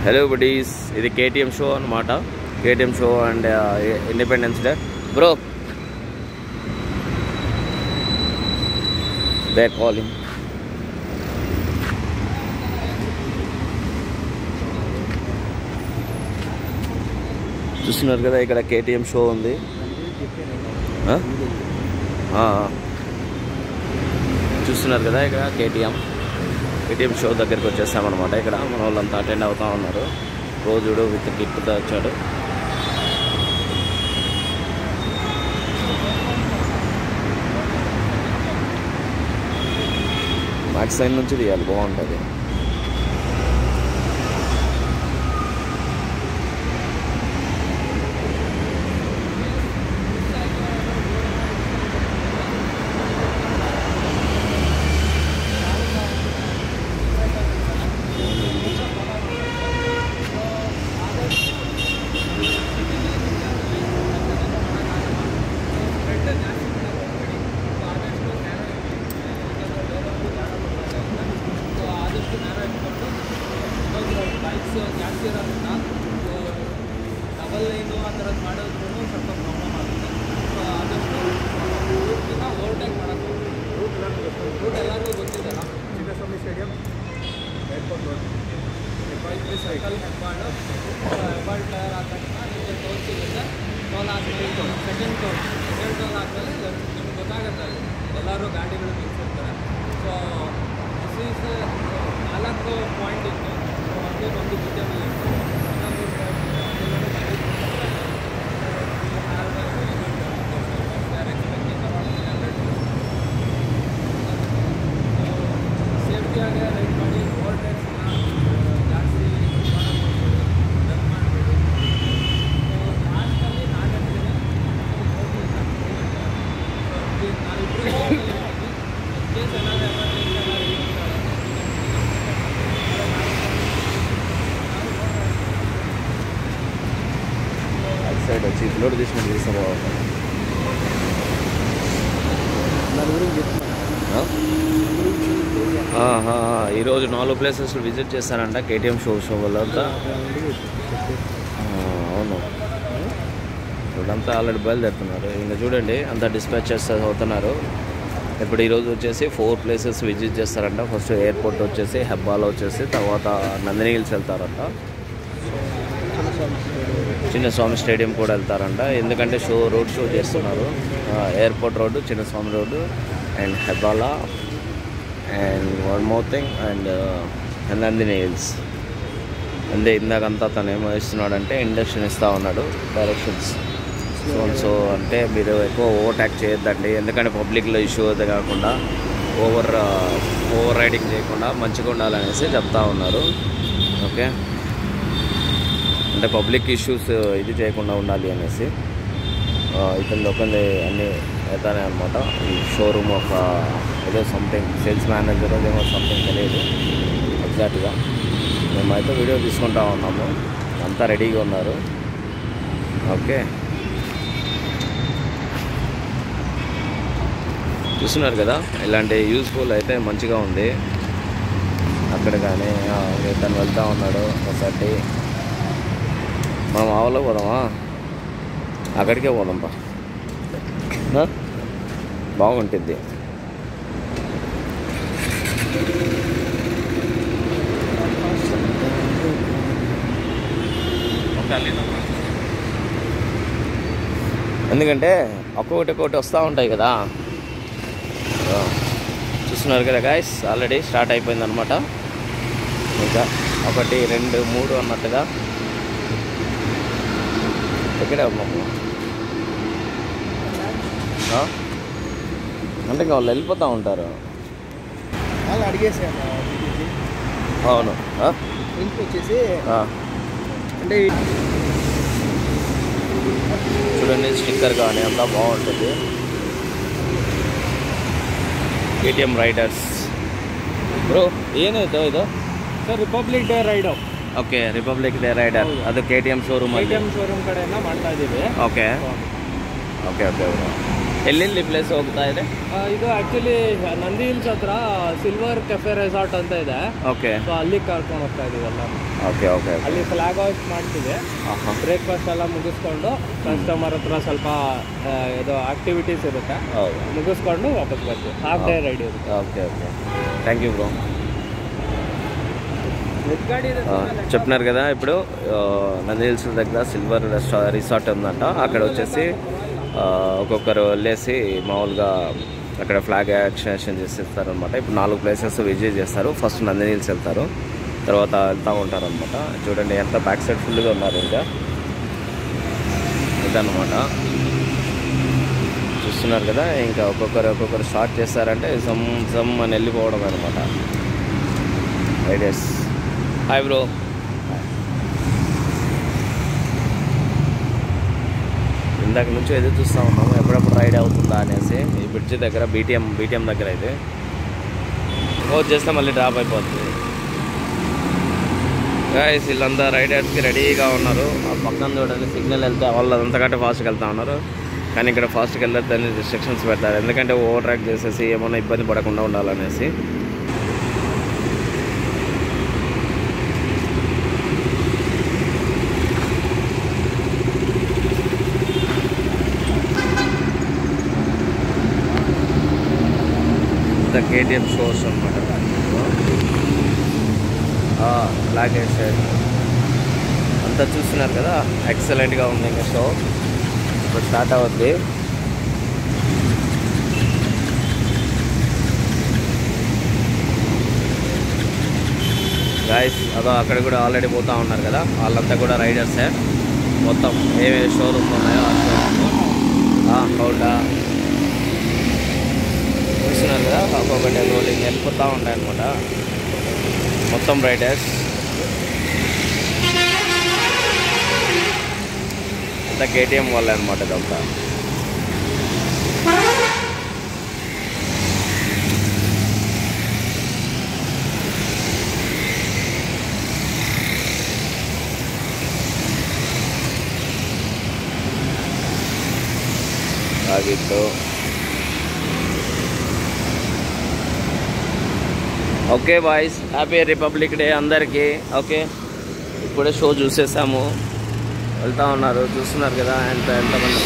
Hello buddies, ఇది KTM show అన్నమాట. KTM show and independence day. Bro they calling. చూస్తున్నారు కదా, ఇక్కడ కేటీఎం షో ఉంది. చూస్తున్నారు కదా, ఇక్కడ కేటీఎం షో దగ్గరికి వచ్చేసామన్నమాట. ఇక్కడ మన వాళ్ళంతా అటెండ్ అవుతూ ఉన్నారు. రోజుడు విత్ గిఫ్ట్తో వచ్చాడు. బ్యాక్ సైడ్ నుంచి తీయాలి, బాగుంటుంది. ಜಾಸ್ತಿ ಇರೋದ್ರಿಂದ ಡಬಲ್ ಲೈನು ಆ ಥರದ್ದು ಮಾಡೋದ್ರೂ ಸ್ವಲ್ಪ ಪ್ರಾಬ್ಲಮ್ ಆಗುತ್ತೆ. ಸೊ ಆದಷ್ಟು ರೂಟ್ನ ಓವರ್ಟೇಕ್ ಮಾಡೋದು. ರೂಟ್ ಎಲ್ಲರಿಗೂ ಗೊತ್ತಿದೆಯಲ್ಲ, Chinnaswamy stadium, airport road, Hebbal circle, Hebbal ಟೈರ್ ಆದ ತಕ್ಷಣ ನಿಮಗೆ ಟೋಲ್ ಸಿಗುತ್ತೆ. ಟೋಲ್ ಆದಮೇಲೆ ಸೆಕೆಂಡ್ ಟೋಲ್ ಆದಮೇಲೆ ನಿಮ್ಗೆ ಗೊತ್ತಾಗುತ್ತೆ ಅಲ್ಲಿ ಎಲ್ಲರೂ ಗಾಡಿಗಳು ನಿಲ್ಸಿರ್ತಾರೆ. ಸೊ ದಿಸ್ ಈಸ್ 4 ಪಾಯಿಂಟ್ ಇತ್ತು. ಒಂದು ಬುದ್ಧಿ ಮೇಲೆ ಸೇಫ್ಟಿಯಾಗಿ ರೈಡ್ ಮಾಡಿ. ಓವರ್ಟೇಕ್ಸ್ನ ಜಾಸ್ತಿ ರನ್ ಮಾಡಬೇಡಿ. ಲಾಸ್ಟಲ್ಲಿ ನಾನು ಹೇಳ್ತೀನಿ, ನಾವಿಬ್ಬರು ಕೇಸ್ ಏನಾದರೂ ಎಮರ್ಜೆನ್ಸಿ సైడ్ వచ్చి లోడ్ తీసినట్టు తీస్తే బాగుంటుంది. ఈరోజు 4 ప్లేసెస్ విజిట్ చేస్తారంట కేటీఎం షో వాళ్ళంతా. అవును, ఇప్పుడంతా ఆల్రెడీ బయలుదేరుతున్నారు. ఇంకా చూడండి, అంతా డిస్పాచ్ అవుతున్నారు. ఇప్పుడు ఈరోజు వచ్చేసి 4 ప్లేసెస్ విజిట్ చేస్తారంట. ఫస్ట్ ఎయిర్పోర్ట్ వచ్చేసి, హెబ్బాలో వచ్చేసి, తర్వాత నందిని హిల్స్ వెళ్తారంట. చిన్నస్వామి స్టేడియం కూడా వెళ్తారంట. ఎందుకంటే రోడ్ షో చేస్తున్నారు. Airport road, Chinnaswamy road and Hebbal and one more thing and Nandini hills. అంతే. ఇందాకంతా తను ఏమో ఇస్తున్నాడంటే ఇండక్షన్ ఇస్తూ ఉన్నాడు, డైరెక్షన్స్. సో అంటే మీరు ఎక్కువ ఓవర్టేక్ చేయొద్దండి, ఎందుకంటే పబ్లిక్లో ఇష్యూ అయితే కాకుండా ఓవర్ రైడింగ్ చేయకుండా మంచిగా ఉండాలనేసి చెప్తా ఉన్నారు. ఓకే, అంటే పబ్లిక్ ఇష్యూస్ ఇది చేయకుండా ఉండాలి అనేసి ఇతను ఒకరి అన్నీ అవుతానే అనమాట. ఈ షోరూమ్ ఒక ఏదో సంథింగ్ సేల్స్ మేనేజర్ ఏమో సంథింగ్ తెలియదు ఎగ్జాక్ట్గా. మేమైతే వీడియో తీసుకుంటా ఉన్నాము, అంతా రెడీగా ఉన్నారు. ఓకే, చూస్తున్నారు కదా, ఇలాంటి యూస్ఫుల్ అయితే మంచిగా ఉంది. అక్కడ కానీ తను వెళ్తూ ఉన్నాడు. ఒకసారి మనం ఆవలో పోదామా, అక్కడికే పోదాంపా, బాగుంటుంది. ఎందుకంటే ఒక్కొక్కటి వస్తూ ఉంటాయి కదా. చూస్తున్నారు కదా గాయస్, ఆల్రెడీ స్టార్ట్ అయిపోయింది అనమాట. ఇంకా 1, 2, 3 అన్నట్టుగా ఇక్కడే ఉన్నాము. అంటే ఇంకా వాళ్ళు వెళ్ళిపోతూ ఉంటారు. వాళ్ళు అడిగేసారు. అవును, వచ్చేసి అంటే చూడండి, స్టిక్కర్ కానీ అంతా బాగుంటుంది. కేటీఎం ರೈಡರ್ಸ್ ಬ್ರೋ, ಏನಾಯ್ತು ಇದು? Sir, republic day ride. Okay, republic day rider. ಅದು KTM ಶೋರೂಮ್ KTM ಶೋರೂಮ್ ಕಡೆಯಿಂದ ಮಾಡ್ತಾ ಇದ್ದೀವಿ. Okay okay okay bro. ಎಲ್ಲೆಲ್ಲಿ ಪ್ಲೇಸ್ ಹೋಗ್ತಾ ಇದೆ? ಇದು ಆ್ಯಕ್ಚುಲಿ ನಂದಿ ಹಿಲ್ಸ್ ಹತ್ರ ಸಿಲ್ವರ್ ಕೆಫೆ ರೆಸಾರ್ಟ್ ಅಂತ ಇದೆ. ಓಕೆ. ಸೊ ಅಲ್ಲಿಗೆ ಕರ್ಕೊಂಡು ಹೋಗ್ತಾ ಇದೀವಲ್ಲ. Okay okay. ಅಲ್ಲಿ ಫ್ಲಾಗ್ ಹಾಯ್ಸ್ಟ್ ಮಾಡ್ತೀವಿ. ಬ್ರೇಕ್ಫಾಸ್ಟ್ ಎಲ್ಲ ಮುಗಿಸ್ಕೊಂಡು ಕಸ್ಟಮರ್ ಹತ್ರ ಸ್ವಲ್ಪ ಇದು ಆಕ್ಟಿವಿಟೀಸ್ ಇರುತ್ತೆ, ಮುಗಿಸ್ಕೊಂಡು ವಾಪಸ್ ಬರ್ತೀವಿ. ಹಾಫ್ ಡೇ ರೈಡ್ ಇರುತ್ತೆ. Okay okay, thank you bro. చెప్తున్నారు కదా ఇప్పుడు నంది హిల్స్ దగ్గర సిల్వర్ రిసార్ట్ ఉందంట. అక్కడ వచ్చేసి ఒక్కొక్కరు వెళ్ళేసి మామూలుగా అక్కడ ఫ్లాగ్ యాక్షన్ చేసేస్తారు అనమాట. ఇప్పుడు 4 ప్లేసెస్ విజిట్ చేస్తారు. ఫస్ట్ నంది హిల్స్ వెళ్తారు, తర్వాత వెళ్తూ ఉంటారు అనమాట. చూడండి ఎంత బ్యాక్ సైడ్ ఫుల్గా ఉన్నారు. ఇంకా ఇదన్నమాట చూస్తున్నారు కదా. ఇంకా ఒక్కొక్కరు స్టార్ట్ చేస్తారంటే జమ్ అని వెళ్ళిపోవడం అనమాట. Riders hi bro. ఇందాక నుంచి ఎదురు చూస్తూ ఉన్నాము ఎప్పుడప్పుడు రైడ్ అవుతుందా అనేసి. ఈ బ్రిడ్జ్ దగ్గర బీటీఎం దగ్గర అయితే క్లోజ్ చేస్తే మళ్ళీ డ్రాప్ అయిపోతుంది. గైస్ వీళ్ళంతా రైడర్స్కి రెడీగా ఉన్నారు. ఆ పక్కన చూడండి సిగ్నల్ వెళ్తే వాళ్ళు అంతకంటే ఫాస్ట్గా వెళ్తూ ఉన్నారు. కానీ ఇక్కడ ఫాస్ట్గా వెళ్ళొద్దని రిస్ట్రిక్షన్స్ పెడతారు, ఎందుకంటే ఓవర్ ట్రాక్ చేసేసి ఏమన్నా ఇబ్బంది పడకుండా ఉండాలనేసి. కేటీఎం షోస్ అనమాట. ఫ్లాగ్ సైడ్ అంతా చూస్తున్నారు కదా, ఎక్సలెంట్గా ఉంది. ఇంకా షో ఇప్పుడు స్టార్ట్ అవుద్ది. గాయస్ అదో అక్కడ కూడా ఆల్రెడీ పోతూ ఉన్నారు కదా, వాళ్ళంతా కూడా రైడర్సే. మొత్తం ఏవే షోరూమ్ ఉన్నాయో హౌడా చూస్తున్నారు కదా, ఒక్కొక్కటి రోలింగ్ వెళ్ళిపోతూ ఉంటాయి అనమాట. మొత్తం రైడర్స్ అంతా కేటీఎం వాళ్ళే అనమాట ఇదంతా. ಆಗಿತ್ತು. Okay boys, happy republic day అందరికీ. ఓకే, ఇప్పుడే షో చూసేసాము, వెళ్తూ ఉన్నారు చూస్తున్నారు కదా ఎంతమంది.